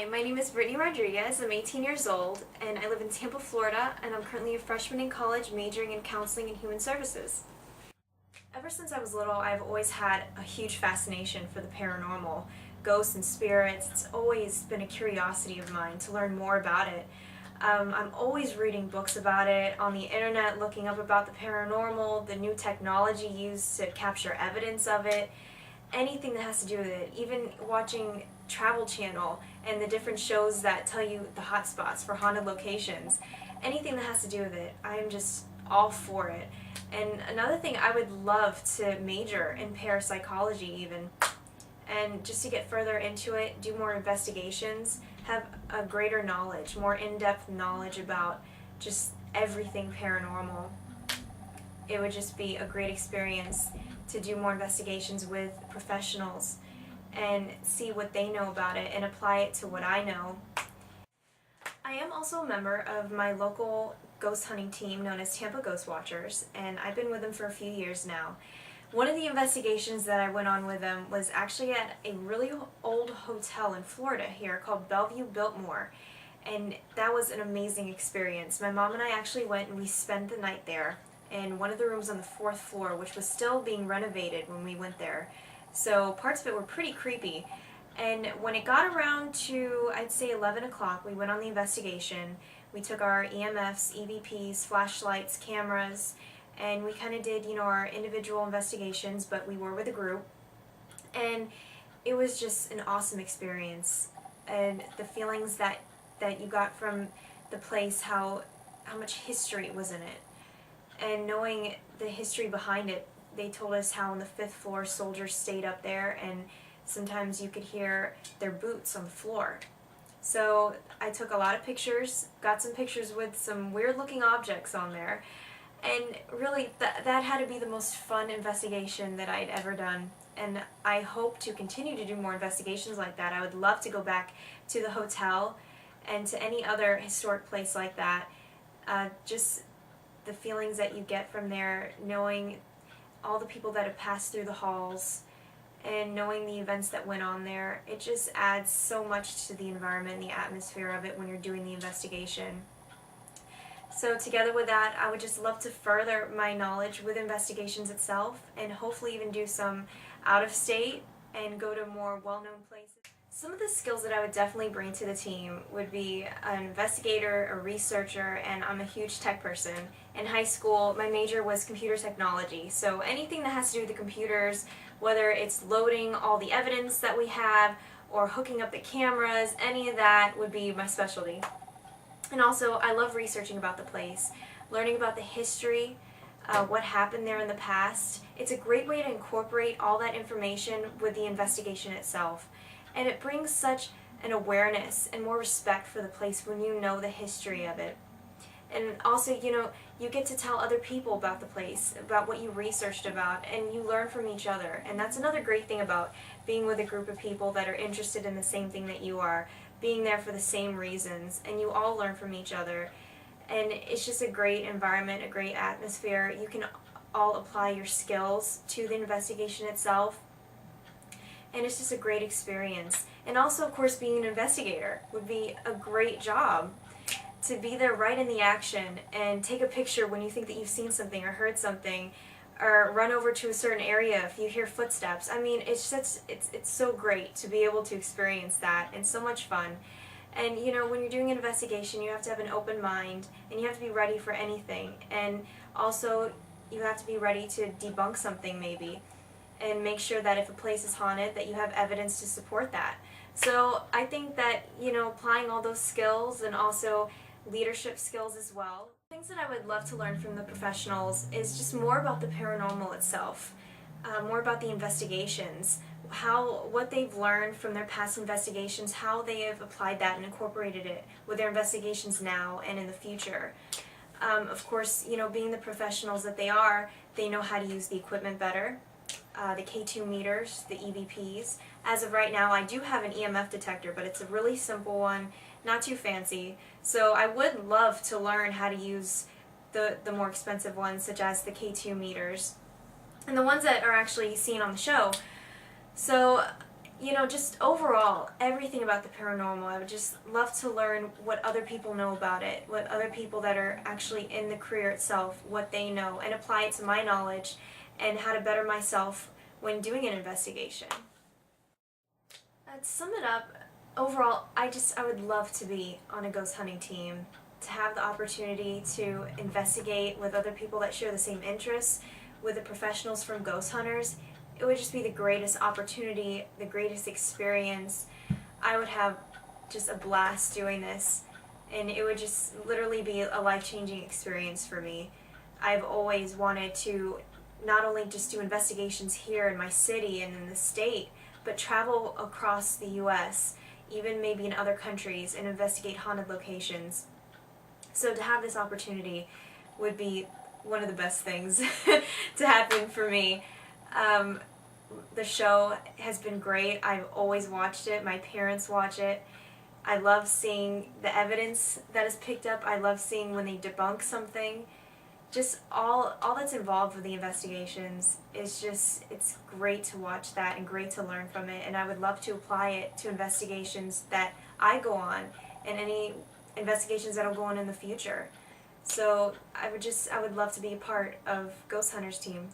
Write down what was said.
Hi, my name is Brittany Rodriguez. I'm 18 years old and I live in Tampa, Florida, and I'm currently a freshman in college majoring in counseling and human services. Ever since I was little, I've always had a huge fascination for the paranormal, ghosts and spirits. It's always been a curiosity of mine to learn more about it. I'm always reading books about it, on the internet looking up about the paranormal, the new technology used to capture evidence of it, anything that has to do with it, even watching Travel Channel and the different shows that tell you the hot spots for haunted locations. Anything that has to do with it, I'm just all for it. And another thing, I would love to major in parapsychology even, and just to get further into it, do more investigations, have a greater knowledge, more in-depth knowledge about just everything paranormal. It would just be a great experience to do more investigations with professionals and see what they know about it and apply it to what I know. I am also a member of my local ghost hunting team known as Tampa Ghost Watchers, and I've been with them for a few years now. One of the investigations that I went on with them was actually at a really old hotel in Florida here called Bellevue Biltmore, and that was an amazing experience. My mom and I actually went and we spent the night there in one of the rooms on the 4th floor, which was still being renovated when we went there. So parts of it were pretty creepy. And when it got around to, I'd say 11 o'clock, we went on the investigation. We took our EMFs, EVPs, flashlights, cameras, and we kind of did, our individual investigations, but we were with a group. And it was just an awesome experience. And the feelings that you got from the place, how much history was in it. And knowing the history behind it, they told us how on the 5th floor soldiers stayed up there and sometimes you could hear their boots on the floor. So I took a lot of pictures, got some pictures with some weird looking objects on there, and really that had to be the most fun investigation that I'd ever done. And I hope to continue to do more investigations like that. I would love to go back to the hotel and to any other historic place like that. Just the feelings that you get from there, knowing all the people that have passed through the halls and knowing the events that went on there, it just adds so much to the environment and the atmosphere of it when you're doing the investigation. So together with that, I would just love to further my knowledge with investigations itself and hopefully even do some out of state and go to more well-known places. Some of the skills that I would definitely bring to the team would be an investigator, a researcher, and I'm a huge tech person. In high school, my major was computer technology, so anything that has to do with the computers, whether it's loading all the evidence that we have or hooking up the cameras, any of that would be my specialty. And also, I love researching about the place, learning about the history, what happened there in the past. It's a great way to incorporate all that information with the investigation itself. And it brings such an awareness and more respect for the place when you know the history of it. And also, you get to tell other people about the place, about what you researched about, and you learn from each other. And that's another great thing about being with a group of people that are interested in the same thing that you are, being there for the same reasons, and you all learn from each other. And it's just a great environment, a great atmosphere. You can all apply your skills to the investigation itself. And it's just a great experience. And also, of course, being an investigator would be a great job. To be there right in the action and take a picture when you think that you've seen something or heard something, or run over to a certain area if you hear footsteps. I mean, it's so great to be able to experience that, and so much fun. And when you're doing an investigation, you have to have an open mind, and you have to be ready for anything. And also, you have to be ready to debunk something maybe, and make sure that if a place is haunted, that you have evidence to support that. So I think that, applying all those skills and also leadership skills as well. Things that I would love to learn from the professionals is just more about the paranormal itself, more about the investigations, what they've learned from their past investigations, how they have applied that and incorporated it with their investigations now and in the future. Of course, being the professionals that they are, they know how to use the equipment better. The K2 meters, the EVPs. As of right now, I do have an EMF detector, but it's a really simple one, not too fancy. So I would love to learn how to use the more expensive ones, such as the K2 meters, and the ones that are actually seen on the show. So You know, just overall, everything about the paranormal. I would just love to learn what other people know about it, what other people that are actually in the career itself, what they know, and apply it to my knowledge and how to better myself when doing an investigation. To sum it up, overall, I would love to be on a ghost hunting team, to have the opportunity to investigate with other people that share the same interests, with the professionals from ghost hunters. It would just be the greatest opportunity, the greatest experience. I would have just a blast doing this, and it would just literally be a life-changing experience for me. I've always wanted to not only just do investigations here in my city and in the state, but travel across the U.S., even maybe in other countries, and investigate haunted locations. So to have this opportunity would be one of the best things to happen for me. The show has been great. I've always watched it. My parents watch it. I love seeing the evidence that is picked up. I love seeing when they debunk something. Just all that's involved with the investigations is just, it's great to watch that and great to learn from it, and I would love to apply it to investigations that I go on and any investigations that'll go on in the future. So I would love to be a part of Ghost Hunters team.